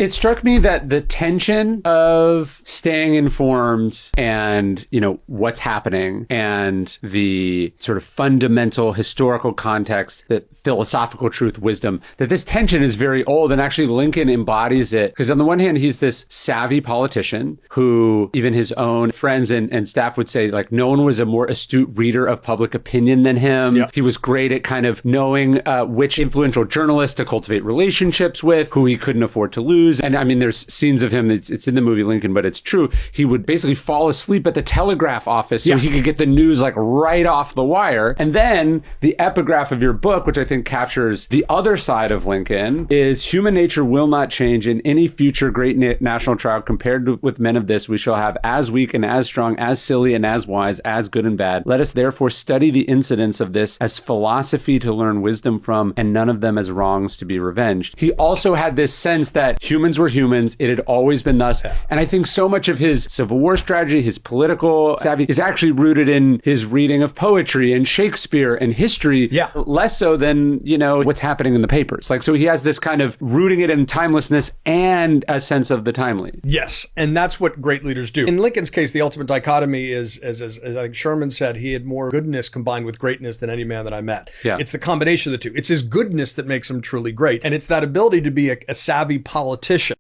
It struck me that the tension of staying informed and, what's happening and the sort of fundamental historical context, the philosophical truth, wisdom, that this tension is very old, and actually Lincoln embodies it. Because on the one hand, he's this savvy politician who even his own friends and staff would say, like, no one was a more astute reader of public opinion than him. Yep. He was great at kind of knowing which influential journalists to cultivate relationships with, who he couldn't afford to lose. And I mean, there's scenes of him, it's in the movie Lincoln, but it's true. He would basically fall asleep at the telegraph office so he could get the news like right off the wire. And then the epigraph of your book, which I think captures the other side of Lincoln, is human nature will not change in any future great national trial. Compared with men of this, we shall have as weak and as strong, as silly and as wise, as good and bad. Let us therefore study the incidents of this as philosophy to learn wisdom from, and none of them as wrongs to be revenged. He also had this sense that humans were humans. It had always been thus. And I think so much of his Civil War strategy, his political savvy, is actually rooted in his reading of poetry and Shakespeare and history, less so than, what's happening in the papers. Like, so he has this kind of rooting it in timelessness and a sense of the timely. Yes, and that's what great leaders do. In Lincoln's case, the ultimate dichotomy is, as I think Sherman said, he had more goodness combined with greatness than any man that I met. Yeah. It's the combination of the two. It's his goodness that makes him truly great, and it's that ability to be a savvy politician.